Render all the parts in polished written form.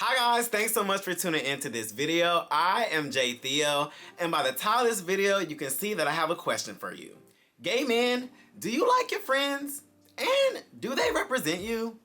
Hi guys, thanks so much for tuning into this video. I am Jay Theo, and by the title of this video, you can see that I have a question for you. Gay men, do you like your friends? And do they represent you?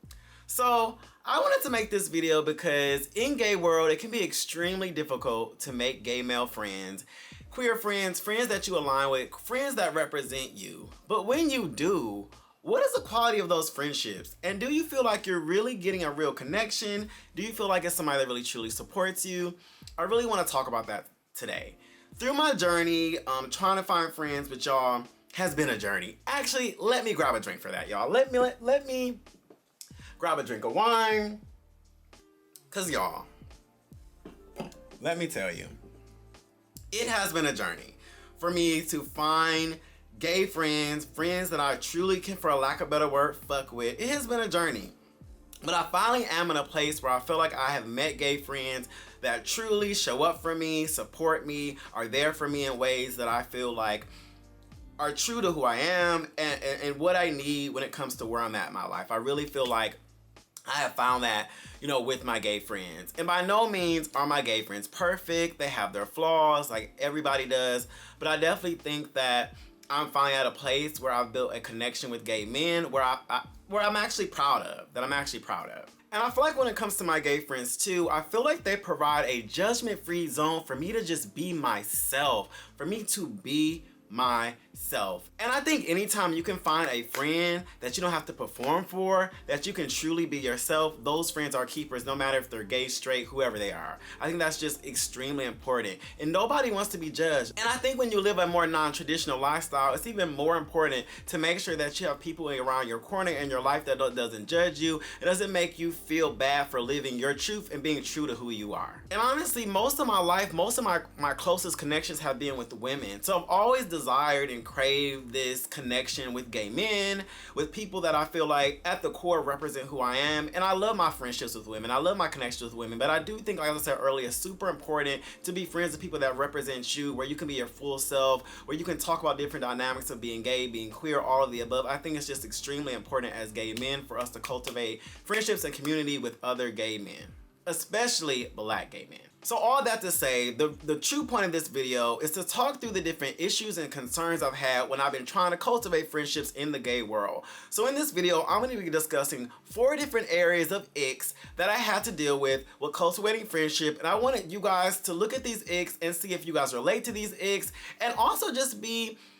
So, I wanted to make this video because in gay world, it can be extremely difficult to make gay male friends, queer friends, friends that you align with, friends that represent you. But when you do, what is the quality of those friendships? And do you feel like you're really getting a real connection? Do you feel like it's somebody that really truly supports you? I really want to talk about that today. Through my journey, trying to find friends with y'all has been a journey. Actually, let me grab a drink for that, y'all. Let me grab a drink of wine. Cause y'all, let me tell you, it has been a journey for me to find gay friends, friends that I truly can, for a lack of a better word, fuck with. It has been a journey. But I finally am in a place where I feel like I have met gay friends that truly show up for me, support me, are there for me in ways that I feel like are true to who I am and what I need when it comes to where I'm at in my life. I really feel like I have found that, with my gay friends. And by no means are my gay friends perfect. They have their flaws like everybody does. But I definitely think that I'm finally at a place where I've built a connection with gay men where I'm actually proud of, And I feel like when it comes to my gay friends too, I feel like they provide a judgment-free zone for me to just be myself, for me to be myself. And I think anytime you can find a friend that you don't have to perform for, that you can truly be yourself, those friends are keepers, no matter if they're gay, straight, whoever they are. I think that's just extremely important. And nobody wants to be judged. And I think when you live a more non-traditional lifestyle, it's even more important to make sure that you have people around your corner in your life that doesn't judge you. It doesn't make you feel bad for living your truth and being true to who you are. And honestly, most of my life, most of my closest connections have been with women. So I've always desired and craved this connection with gay men, with people that I feel like at the core represent who I am. And I love my friendships with women. I love my connections with women. But I do think, like I said earlier, it's super important to be friends with people that represent you, where you can be your full self, where you can talk about different dynamics of being gay, being queer, all of the above. I think it's just extremely important as gay men for us to cultivate friendships and community with other gay men, especially Black gay men. So all that to say, the true point of this video is to talk through the different issues and concerns I've had when I've been trying to cultivate friendships in the gay world. So in this video, I'm going to be discussing 4 different areas of icks that I had to deal with cultivating friendship. And I wanted you guys to look at these icks and see if you guys relate to these icks, and also just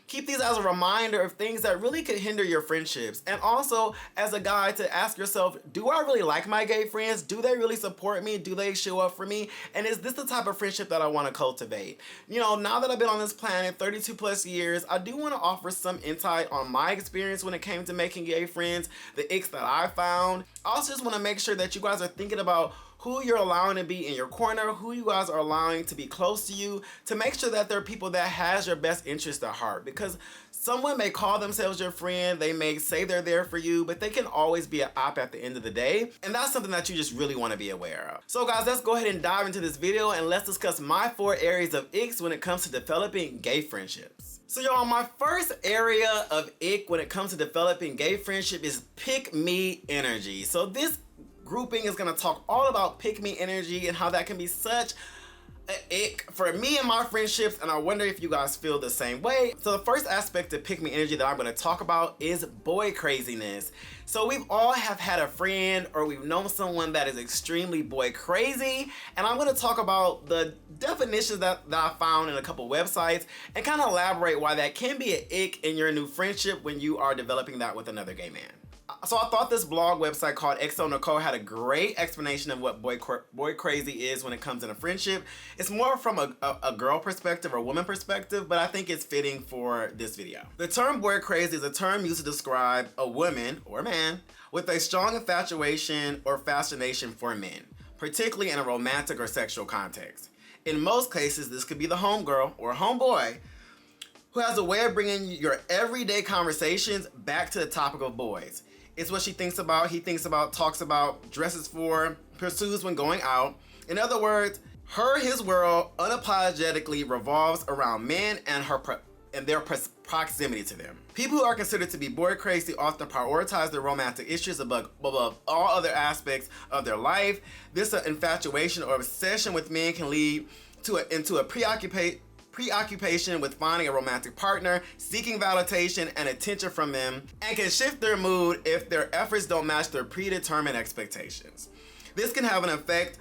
keep these as a reminder of things that really could hinder your friendships. And also as a guy to ask yourself, do I really like my gay friends? Do they really support me? Do they show up for me? And is this the type of friendship that I want to cultivate? Now that I've been on this planet 32 plus years, I do want to offer some insight on my experience when it came to making gay friends, the icks that I found. I also just want to make sure that you guys are thinking about who you're allowing to be in your corner, who you guys are allowing to be close to you, to make sure that they're people that has your best interest at heart. Because someone may call themselves your friend, they may say they're there for you, but they can always be an op at the end of the day. And that's something that you just really want to be aware of. So guys, let's go ahead and dive into this video and let's discuss my 4 areas of icks when it comes to developing gay friendships. So y'all, my first area of ick when it comes to developing gay friendship is pick me energy. So this grouping is going to talk all about pick me energy and how that can be such an ick for me and my friendships, and I wonder if you guys feel the same way. So the first aspect of pick me energy that I'm going to talk about is boy craziness. So we've all have had a friend or we've known someone that is extremely boy crazy, and I'm going to talk about the definitions that I found in a couple websites and kind of elaborate why that can be an ick in your new friendship when you are developing that with another gay man. So I thought this blog website called XO Nicole had a great explanation of what boy crazy is when it comes in a friendship. It's more from a girl perspective or woman perspective, but I think it's fitting for this video. The term boy crazy is a term used to describe a woman or man with a strong infatuation or fascination for men, particularly in a romantic or sexual context. In most cases, this could be the homegirl or homeboy who has a way of bringing your everyday conversations back to the topic of boys. It's what she thinks about, he thinks about, talks about, dresses for, pursues when going out. In other words, his world unapologetically revolves around men and her and their proximity to them. People who are considered to be boy crazy often prioritize their romantic issues above all other aspects of their life. This infatuation or obsession with men can lead into a preoccupation with finding a romantic partner, seeking validation and attention from them, and can shift their mood if their efforts don't match their predetermined expectations. This can have an effect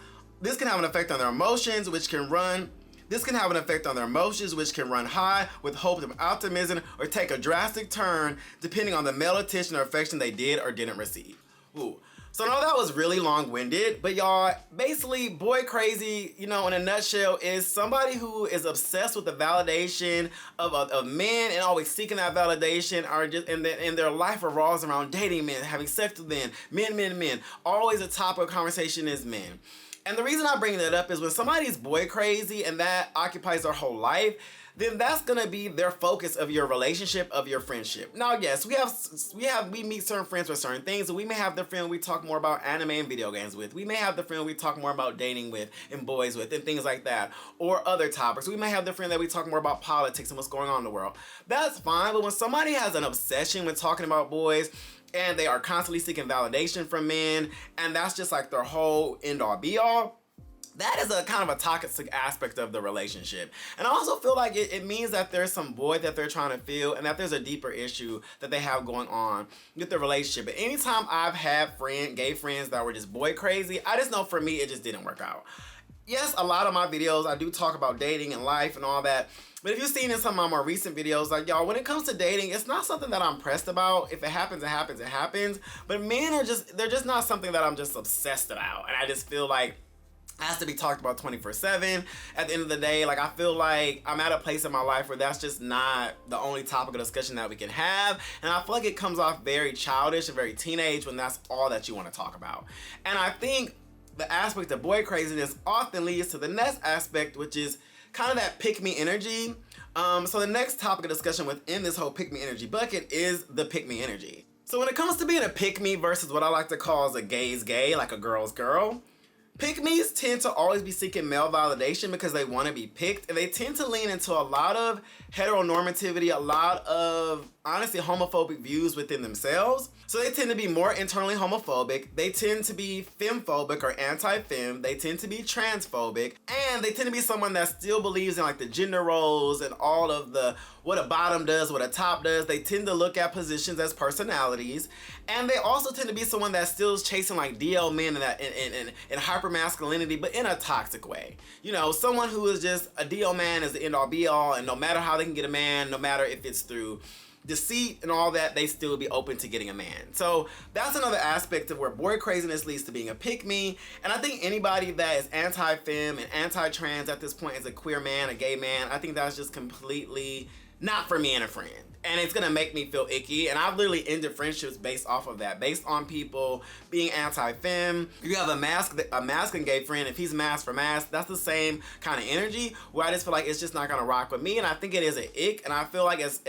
on their emotions, which can run high with hopes of optimism or take a drastic turn depending on the male attention or affection they did or didn't receive. Ooh. So I know that was really long-winded, but y'all, basically, boy crazy, in a nutshell, is somebody who is obsessed with the validation of men and always seeking that validation, and their life revolves around dating men, having sex with men. Always a topic of conversation is men. And the reason I bring that up is when somebody's boy crazy and that occupies their whole life, then that's gonna be their focus of your relationship, of your friendship. Now, yes, we meet certain friends with certain things, and we may have the friend we talk more about anime and video games with. We may have the friend we talk more about dating with and boys with and things like that, or other topics. We may have the friend that we talk more about politics and what's going on in the world. That's fine, but when somebody has an obsession with talking about boys, and they are constantly seeking validation from men, and that's just like their whole end-all be-all, that is a kind of a toxic aspect of the relationship. And I also feel like it means that there's some void that they're trying to fill, and that there's a deeper issue that they have going on with the relationship. But anytime I've had gay friends that were just boy crazy, I just know for me it just didn't work out. Yes, a lot of my videos, I do talk about dating and life and all that. But if you've seen in some of my more recent videos, like, y'all, when it comes to dating, it's not something that I'm pressed about. If it happens, it happens, it happens. But men they're just not something that I'm just obsessed about. And I just feel like it has to be talked about 24/7. At the end of the day, like, I feel like I'm at a place in my life where that's just not the only topic of discussion that we can have. And I feel like it comes off very childish and very teenage when that's all that you want to talk about. And I think the aspect of boy craziness often leads to the next aspect, which is kind of that pick-me energy. So the next topic of discussion within this whole pick-me energy bucket is the pick-me energy. So when it comes to being a pick-me versus what I like to call as a gay's gay, like a girl's girl, pick-me's tend to always be seeking male validation because they want to be picked, and they tend to lean into a lot of heteronormativity, a lot of, honestly, homophobic views within themselves. So they tend to be more internally homophobic, they tend to be femphobic or anti-fem, they tend to be transphobic, and they tend to be someone that still believes in like the gender roles and all of the what a bottom does, what a top does. They tend to look at positions as personalities, and they also tend to be someone that still is chasing like DL men in hyper masculinity, but in a toxic way. Someone who is just a DL man is the end all be all, and no matter how they can get a man, no matter if it's through deceit and all that, they still be open to getting a man. So that's another aspect of where boy craziness leads to being a pick-me. And I think anybody that is anti-fem and anti-trans at this point is a queer man, a gay man. I think that's just completely not for me and a friend. And it's gonna make me feel icky. And I've literally ended friendships based off of that, based on people being anti-fem. You have a masculine gay friend, if he's mask for mask, that's the same kind of energy where I just feel like it's just not gonna rock with me. And I think it is an ick. And I feel like as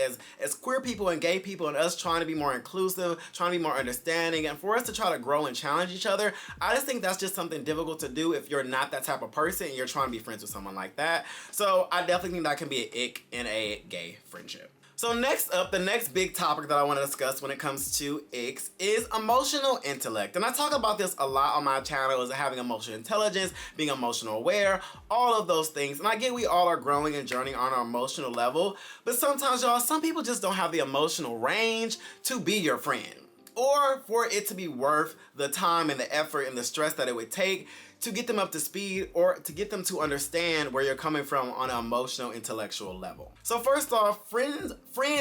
queer people and gay people and us trying to be more inclusive, trying to be more understanding, and for us to try to grow and challenge each other, I just think that's just something difficult to do if you're not that type of person and you're trying to be friends with someone like that. So I definitely think that can be an ick in a gay friendship. So next up, the next big topic that I want to discuss when it comes to icks is emotional intellect. And I talk about this a lot on my channel, is having emotional intelligence, being emotional aware, all of those things. And I get we all are growing and journeying on our emotional level, but sometimes, y'all, some people just don't have the emotional range to be your friend, or for it to be worth the time and the effort and the stress that it would take to get them up to speed or to get them to understand where you're coming from on an emotional, intellectual level. So first off, friends,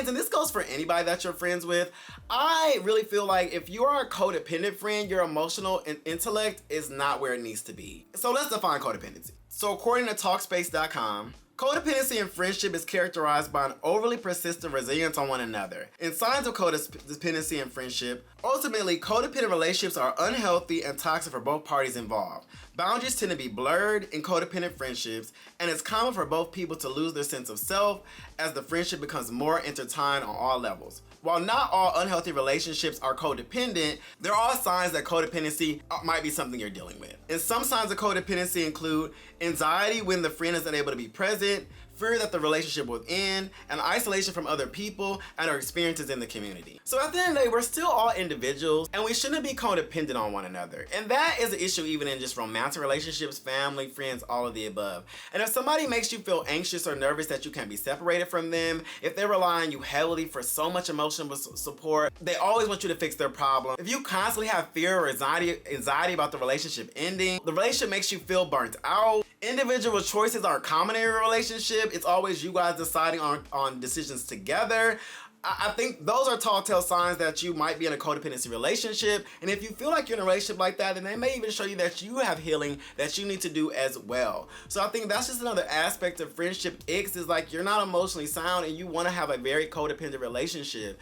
and this goes for anybody that you're friends with, I really feel like if you are a codependent friend, your emotional intellect is not where it needs to be. So let's define codependency. So according to Talkspace.com, codependency in friendship is characterized by an overly persistent resilience on one another. In signs of codependency in friendship, ultimately, codependent relationships are unhealthy and toxic for both parties involved. Boundaries tend to be blurred in codependent friendships, and it's common for both people to lose their sense of self as the friendship becomes more intertwined on all levels. While not all unhealthy relationships are codependent, there are signs that codependency might be something you're dealing with. And some signs of codependency include anxiety when the friend is unable to be present, fear that the relationship will end, and isolation from other people and our experiences in the community. So at the end of the day, we're still all individuals, and we shouldn't be codependent on one another. And that is an issue even in just romantic relationships, family, friends, all of the above. And if somebody makes you feel anxious or nervous that you can't be separated from them, if they rely on you heavily for so much emotional support, they always want you to fix their problem. If you constantly have fear or anxiety about the relationship ending, the relationship makes you feel burnt out. Individual choices aren't common in a relationship. It's always you guys deciding on decisions together. I think those are telltale signs that you might be in a codependency relationship. And if you feel like you're in a relationship like that, then they may even show you that you have healing that you need to do as well. So I think that's just another aspect of friendship icks, is like you're not emotionally sound and you want to have a very codependent relationship.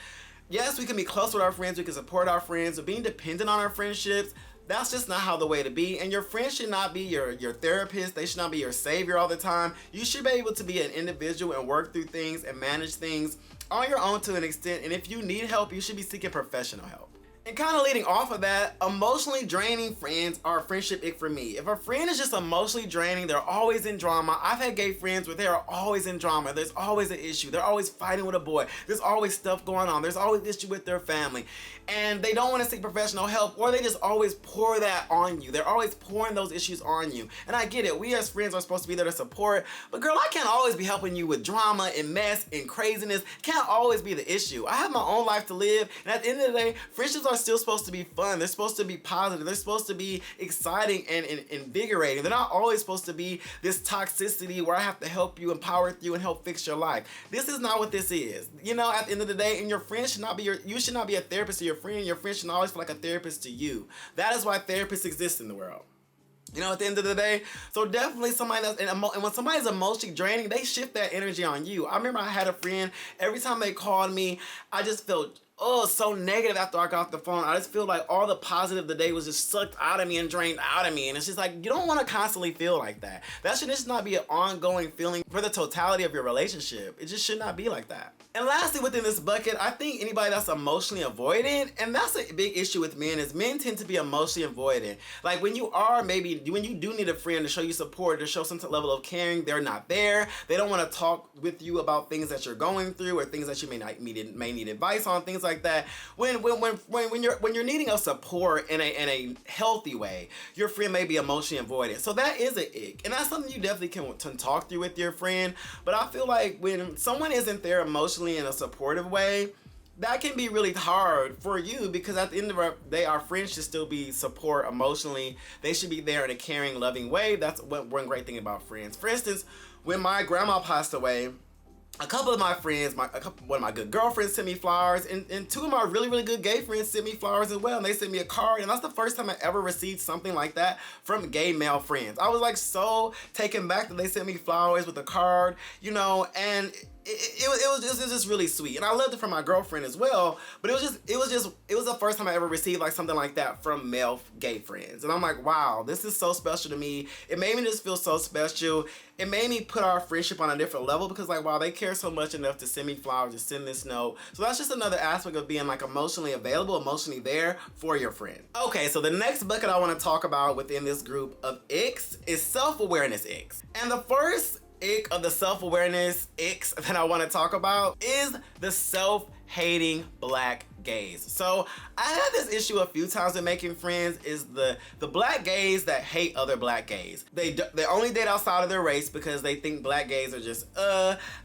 Yes, we can be close with our friends, we can support our friends, but being dependent on our friendships, that's just not how the way to be. And your friends should not be your therapist. They should not be your savior all the time. You should be able to be an individual and work through things and manage things on your own to an extent. And if you need help, you should be seeking professional help. And kind of leading off of that, emotionally draining friends are a friendship ick for me. If a friend is just emotionally draining, they're always in drama. I've had gay friends where they are always in drama. There's always an issue. They're always fighting with a boy. There's always stuff going on. There's always issue with their family. And they don't want to seek professional help, or they just always pour that on you. They're always pouring those issues on you. And I get it. We as friends are supposed to be there to support. But girl, I can't always be helping you with drama and mess and craziness. Can't always be the issue. I have my own life to live. And at the end of the day, friendships are still supposed to be fun. They're supposed to be positive. They're supposed to be exciting and invigorating. They're not always supposed to be this toxicity where I have to help you, empower you, and help fix your life. This is not what this is. You know, at the end of the day, and your friend should not be you should not be a therapist to your friend. Your friend should always feel like a therapist to you. That is why therapists exist in the world. You know, at the end of the day, so definitely somebody that's, and when somebody's emotionally draining, they shift that energy on you. I remember I had a friend, every time they called me, I just felt so negative after I got off the phone. I just feel like all the positive of the day was just sucked out of me and drained out of me. And it's just like, you don't want to constantly feel like that. That should just not be an ongoing feeling for the totality of your relationship. It just should not be like that. And lastly, within this bucket, I think anybody that's emotionally avoidant, and that's a big issue with men, is men tend to be emotionally avoidant. Like when you do need a friend to show you support, to show some level of caring, they're not there. They don't want to talk with you about things that you're going through or things that you may need advice on, things like that. When you're needing a support in a healthy way, your friend may be emotionally avoidant. So that is an ick, and that's something you definitely can talk through with your friend. But I feel like when someone isn't there emotionally in a supportive way, that can be really hard for you, because at the end of the day, our friends should still be support emotionally. They should be there in a caring, loving way. That's one great thing about friends. For instance, when my grandma passed away, a couple of my friends, one of my good girlfriends sent me flowers, and two of my really, really good gay friends sent me flowers as well, and they sent me a card, and that's the first time I ever received something like that from gay male friends. I was like so taken back that they sent me flowers with a card, you know, and it was just really sweet, and I loved it from my girlfriend as well. But it was the first time I ever received like something like that from male gay friends, and I'm like, wow, this is so special to me. It made me just feel so special. It made me put our friendship on a different level, because like, wow, they care so much enough to send me flowers, to send this note. So that's just another aspect of being like emotionally available, emotionally there for your friend. Okay, so the next bucket I want to talk about within this group of icks is self-awareness icks, and the first ick of the self-awareness icks that I want to talk about is the self-hating black gays. So I had this issue a few times with making friends, is the black gays that hate other black gays. They only date outside of their race because they think black gays are just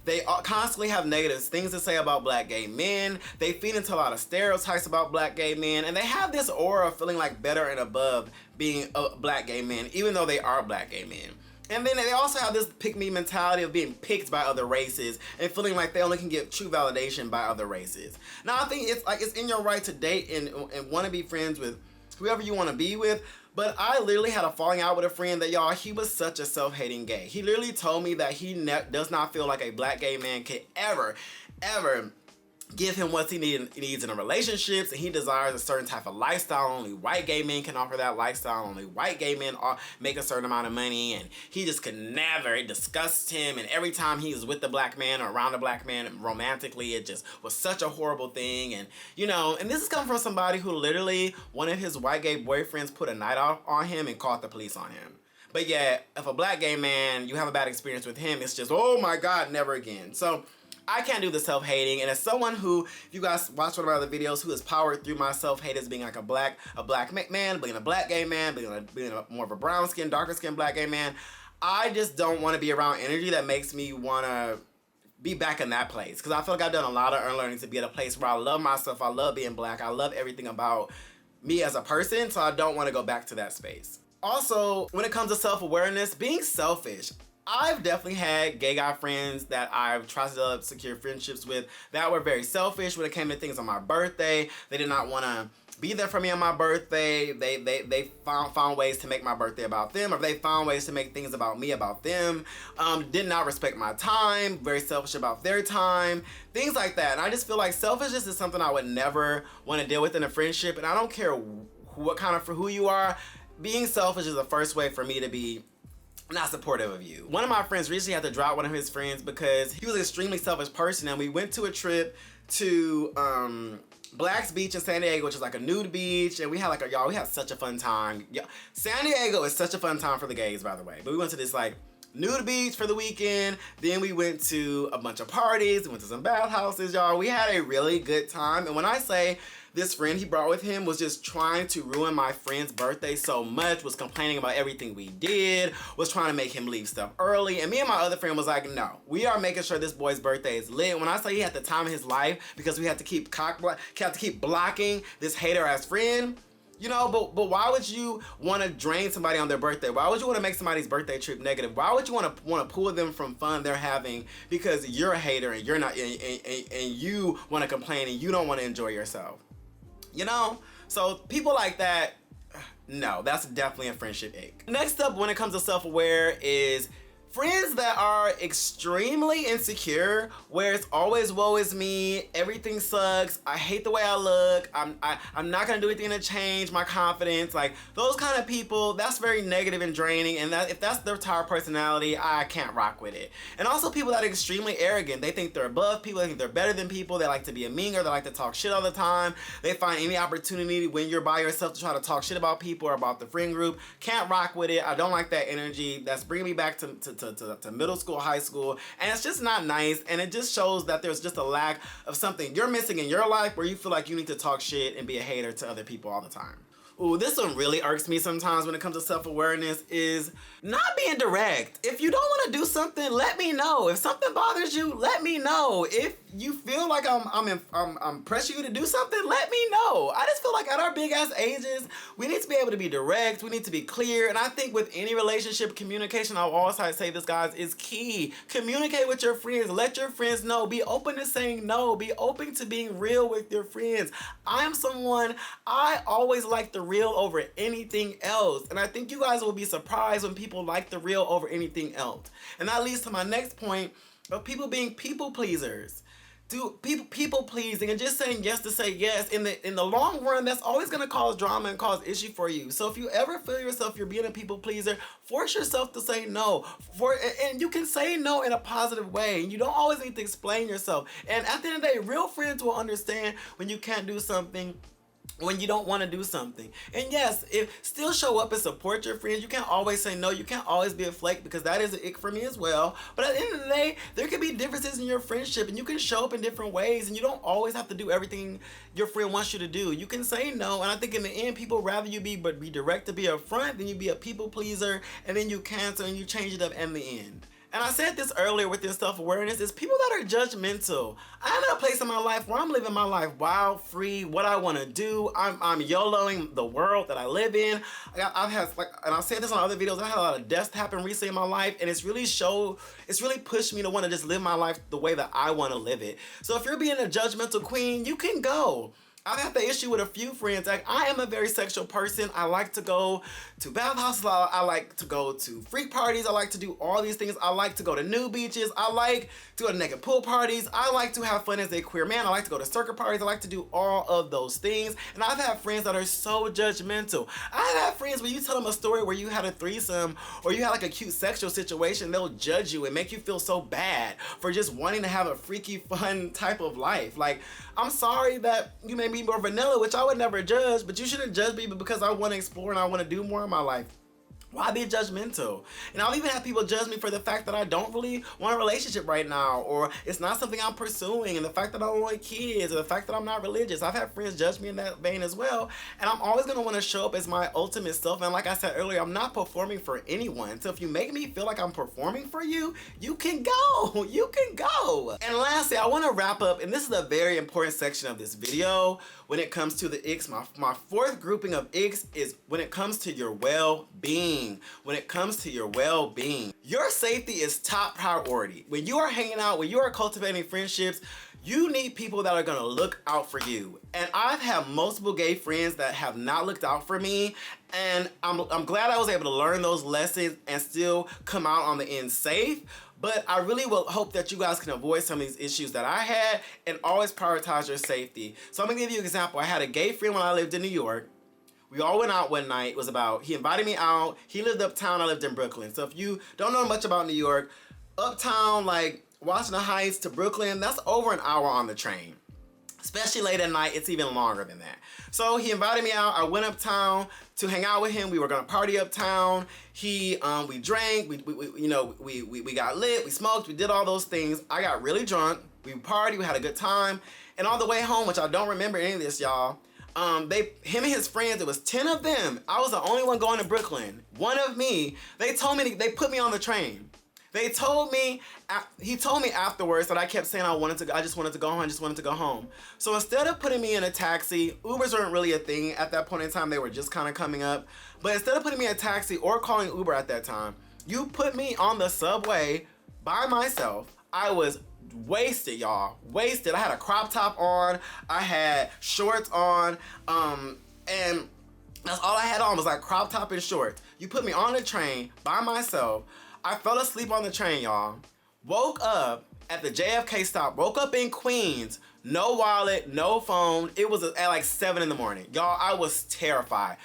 they constantly have negative things to say about black gay men. They feed into a lot of stereotypes about black gay men, and they have this aura of feeling like better and above being black gay men, even though they are black gay men. And then they also have this pick-me mentality of being picked by other races and feeling like they only can get true validation by other races. Now, I think it's in your right to date and want to be friends with whoever you want to be with. But I literally had a falling out with a friend that, y'all, he was such a self-hating gay. He literally told me that he does not feel like a black gay man could ever give him what he needs in a relationships, and he desires a certain type of lifestyle. Only white gay men can offer that lifestyle. Only white gay men make a certain amount of money, and he just could never. It disgusts him, and every time he was with the black man or around the black man romantically, it just was such a horrible thing. And you know, and this is coming from somebody who literally, one of his white gay boyfriends put a night out on him and called the police on him. But yet, if a black gay man, you have a bad experience with him, it's just, oh my God, never again. So I can't do the self-hating, and as someone who, if you guys watch one of my other videos, who has powered through my self-hate as being like a black man, being a black gay man, being more of a brown skin, darker skin black gay man, I just don't want to be around energy that makes me want to be back in that place. Because I feel like I've done a lot of unlearning to be at a place where I love myself, I love being black, I love everything about me as a person, so I don't want to go back to that space. Also, when it comes to self-awareness, being selfish. I've definitely had gay guy friends that I've tried to secure friendships with that were very selfish when it came to things on my birthday. They did not want to be there for me on my birthday. They found ways to make my birthday about them, or they found ways to make things about me about them. Did not respect my time, very selfish about their time, things like that. And I just feel like selfishness is something I would never want to deal with in a friendship. And I don't care who you are, being selfish is the first way for me to be not supportive of you. One of my friends recently had to drop one of his friends because he was an extremely selfish person, and we went to a trip to Black's Beach in San Diego, which is like a nude beach, and we had we had such a fun time. Yeah, San Diego is such a fun time for the gays, by the way. But we went to this like nude beach for the weekend. Then we went to a bunch of parties, we went to some bathhouses, y'all. We had a really good time. And when I say this friend he brought with him was just trying to ruin my friend's birthday so much, was complaining about everything we did, was trying to make him leave stuff early. And me and my other friend was like, no, we are making sure this boy's birthday is lit. When I say he had the time of his life because we had to keep blocking this hater ass friend, you know, but why would you want to drain somebody on their birthday? Why would you want to make somebody's birthday trip negative? Why would you want to pull them from fun they're having because you're a hater and you're not, and you want to complain and you don't want to enjoy yourself? You know? So people like that, no, that's definitely a friendship ick. Next up, when it comes to self-aware, is friends that are extremely insecure, where it's always woe is me, everything sucks, I hate the way I look, I'm not gonna do anything to change my confidence. Like those kind of people, that's very negative and draining, and that if that's their entire personality, I can't rock with it. And also people that are extremely arrogant. They think they're above people, they think they're better than people, they like to be a meaner, they like to talk shit all the time. They find any opportunity when you're by yourself to try to talk shit about people or about the friend group. Can't rock with it. I don't like that energy. That's bringing me back to middle school, high school, and it's just not nice, and it just shows that there's just a lack of something you're missing in your life where you feel like you need to talk shit and be a hater to other people all the time. Ooh, this one really irks me sometimes when it comes to self-awareness, is not being direct. If you don't want to do something, let me know. If something bothers you, let me know. If you feel like I'm pressing you to do something, let me know. I just feel like at our big ass ages, we need to be able to be direct, we need to be clear, and I think with any relationship, communication, I'll always say this, guys, is key. Communicate with your friends, let your friends know, be open to saying no, be open to being real with your friends. I'm someone, I always like the real over anything else, and I think you guys will be surprised when people like the real over anything else. And that leads to my next point of people being people pleasers. People pleasing and just saying yes to say yes, in the long run, that's always going to cause drama and cause issue for you. So if you ever feel yourself you're being a people pleaser, force yourself to say no. And you can say no in a positive way. You don't always need to explain yourself. And at the end of the day, real friends will understand when you can't do something, when you don't want to do something. And yes, still show up and support your friends. You can't always say no. You can't always be a flake, because that is an ick for me as well. But at the end of the day, there can be differences in your friendship, and you can show up in different ways, and you don't always have to do everything your friend wants you to do. You can say no, and I think in the end, people rather you be direct to be upfront than you be a people pleaser, and then you cancel and you change it up in the end. And I said this earlier with this self-awareness, is people that are judgmental. I'm in a place in my life where I'm living my life wild, free, what I want to do. I'm YOLOing the world that I live in. I've had, and I've said this on other videos, I had a lot of deaths happen recently in my life, and it's really pushed me to want to just live my life the way that I want to live it. So if you're being a judgmental queen, you can go. I've had the issue with a few friends. Like, I am a very sexual person. I like to go to bathhouses. I like to go to freak parties. I like to do all these things. I like to go to nude beaches. I like to go to naked pool parties. I like to have fun as a queer man. I like to go to circuit parties. I like to do all of those things. And I've had friends that are so judgmental. I've had friends where you tell them a story where you had a threesome or you had like a cute sexual situation, they'll judge you and make you feel so bad for just wanting to have a freaky, fun type of life. Like, I'm sorry that you may be more vanilla, which I would never judge, but you shouldn't judge me because I want to explore and I want to do more in my life. Why be judgmental? And I'll even have people judge me for the fact that I don't really want a relationship right now, or it's not something I'm pursuing, and the fact that I don't want kids, or the fact that I'm not religious. I've had friends judge me in that vein as well, and I'm always gonna want to show up as my ultimate self. And like I said earlier, I'm not performing for anyone. So if you make me feel like I'm performing for you, you can go. You can go. And lastly, I want to wrap up, and this is a very important section of this video when it comes to the icks. My fourth grouping of icks is when it comes to your well-being. When it comes to your well-being, your safety is top priority. When you are hanging out, when you are cultivating friendships, you need people that are gonna look out for you. And I've had multiple gay friends that have not looked out for me, and I'm glad I was able to learn those lessons and still come out on the end safe. But I really will hope that you guys can avoid some of these issues that I had and always prioritize your safety. So I'm gonna give you an example. I had a gay friend when I lived in New York. We all went out one night. It was he invited me out. He lived uptown, I lived in Brooklyn. So if you don't know much about New York, uptown, like Washington Heights to Brooklyn, that's over an hour on the train. Especially late at night, it's even longer than that. So he invited me out. I went uptown to hang out with him. We were gonna party uptown. We drank, we got lit, we smoked, we did all those things. I got really drunk. We partied, we had a good time. And on the way home, which I don't remember any of this, y'all, him and his friends, it was 10 of them. I was the only one going to Brooklyn. One of me, they put me on the train. He told me afterwards that I kept saying I just wanted to go home. So instead of putting me in a taxi, Ubers weren't really a thing at that point in time, they were just kind of coming up. But instead of putting me in a taxi or calling Uber at that time, you put me on the subway by myself. I was wasted, y'all. Wasted. I had a crop top on. I had shorts on. And that's all I had on was like crop top and shorts. You put me on the train by myself. I fell asleep on the train, y'all. Woke up at the JFK stop. Woke up in Queens. No wallet, no phone. It was at like 7 in the morning. Y'all, I was terrified.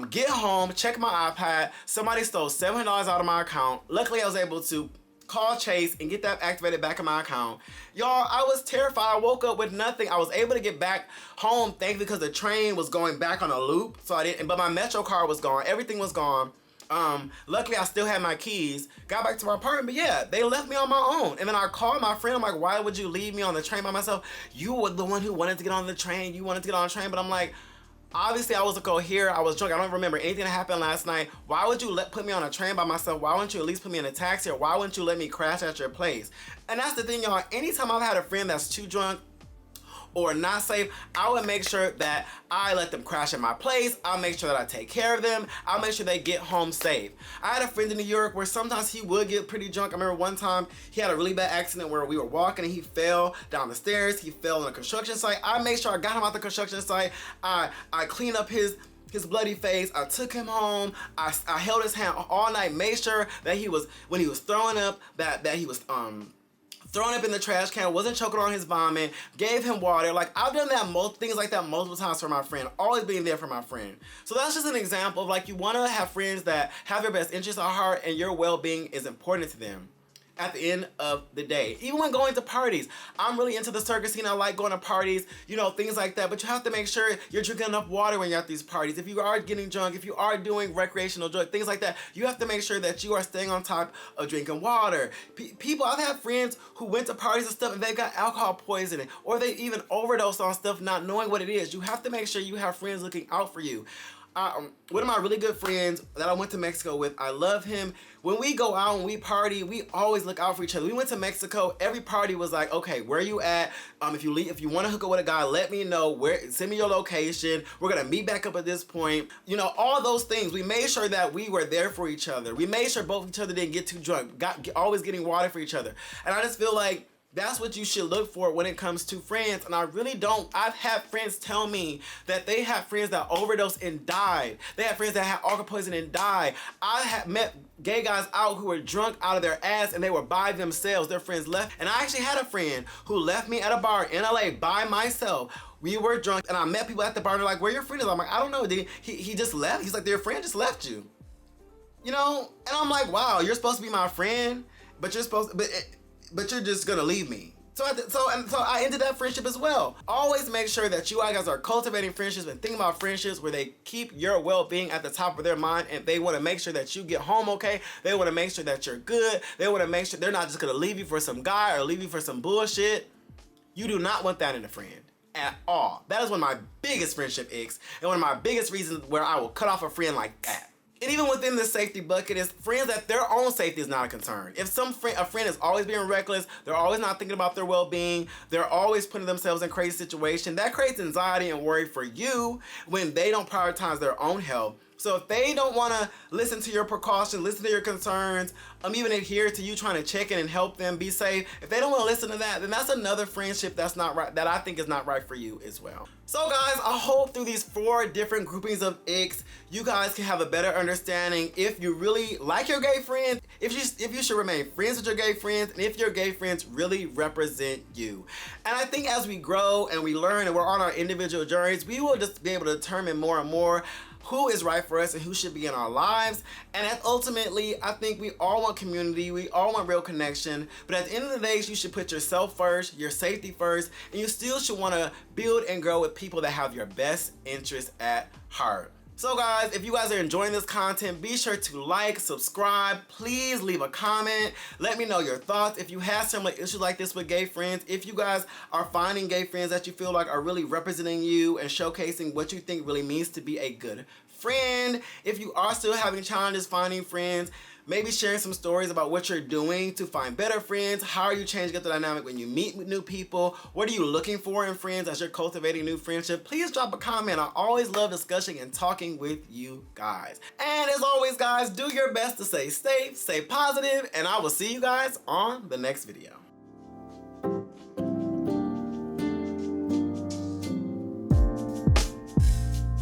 Get home, check my iPad. Somebody stole $700 out of my account. Luckily, I was able to call Chase and get that activated back in my account. Y'all, I was terrified. I woke up with nothing. I was able to get back home, thankfully, because the train was going back on a loop. But my Metro card was gone. Everything was gone. Luckily, I still had my keys. Got back to my apartment, but yeah, they left me on my own. And then I called my friend. I'm like, why would you leave me on the train by myself? You were the one who wanted to get on the train. You wanted to get on the train, but I'm like, obviously, I was coherent. I was drunk. I don't remember anything that happened last night. Why would you put me on a train by myself? Why wouldn't you at least put me in a taxi? Or why wouldn't you let me crash at your place? And that's the thing, y'all. Anytime I've had a friend that's too drunk or not safe, I would make sure that I let them crash at my place. I'll make sure that I take care of them. I'll make sure they get home safe. I had a friend in New York where sometimes he would get pretty drunk. I remember one time he had a really bad accident where we were walking and he fell down the stairs. He fell on a construction site. I made sure I got him out the construction site. I cleaned up his bloody face. I took him home. I held his hand all night, made sure that when he was throwing up, that he was throwing up in the trash can, wasn't choking on his vomit, gave him water. Like, I've done things like that multiple times for my friend, always being there for my friend. So that's just an example of, like, you want to have friends that have your best interests at heart and your well-being is important to them at the end of the day. Even when going to parties, I'm really into the circus scene. I like going to parties, things like that. But you have to make sure you're drinking enough water when you're at these parties. If you are getting drunk, if you are doing recreational drugs, things like that, you have to make sure that you are staying on top of drinking water. I've had friends who went to parties and stuff and they got alcohol poisoning, or they even overdosed on stuff not knowing what it is. You have to make sure you have friends looking out for you. One of my really good friends that I went to Mexico with, I love him. When we go out and we party, we always look out for each other. We went to Mexico, every party was like, okay, where are you at? If you want to hook up with a guy, let me know. Send me your location. We're gonna meet back up at this point. All those things. We made sure that we were there for each other. We made sure both each other didn't get too drunk. Always getting water for each other. And I just feel like that's what you should look for when it comes to friends. And I really don't. I've had friends tell me that they have friends that overdosed and died. They have friends that had alcohol poisoning and died. I have met gay guys out who were drunk out of their ass and they were by themselves. Their friends left. And I actually had a friend who left me at a bar in LA by myself. We were drunk and I met people at the bar and they're like, where your friend is? I'm like, I don't know. He just left. He's like, your friend just left you. And I'm like, wow, you're supposed to be my friend, but you're just gonna leave me. So I ended that friendship as well. Always make sure that you guys are cultivating friendships and thinking about friendships where they keep your well-being at the top of their mind, and they want to make sure that you get home okay. They want to make sure that you're good. They want to make sure they're not just going to leave you for some guy or leave you for some bullshit. You do not want that in a friend at all. That is one of my biggest friendship icks and one of my biggest reasons where I will cut off a friend like that. And even within the safety bucket is friends that their own safety is not a concern. If a friend is always being reckless, they're always not thinking about their well-being, they're always putting themselves in crazy situations, that creates anxiety and worry for you when they don't prioritize their own health. So if they don't want to listen to your precautions, listen to your concerns, even adhere to you trying to check in and help them be safe, if they don't want to listen to that, then that's another friendship that's not right, that I think is not right for you as well. So guys, I hope through these 4 different groupings of icks, you guys can have a better understanding if you really like your gay friends, if you should remain friends with your gay friends, and if your gay friends really represent you. And I think as we grow and we learn and we're on our individual journeys, we will just be able to determine more and more who is right for us and who should be in our lives. And ultimately, I think we all want community, we all want real connection, but at the end of the day, you should put yourself first, your safety first, and you still should want to build and grow with people that have your best interests at heart. So guys, if you guys are enjoying this content, be sure to like, subscribe, please leave a comment. Let me know your thoughts. If you have similar issues like this with gay friends, if you guys are finding gay friends that you feel like are really representing you and showcasing what you think really means to be a good friend, if you are still having challenges finding friends, maybe sharing some stories about what you're doing to find better friends. How are you changing up the dynamic when you meet with new people? What are you looking for in friends as you're cultivating new friendship? Please drop a comment. I always love discussing and talking with you guys. And as always, guys, do your best to stay safe, stay positive, and I will see you guys on the next video.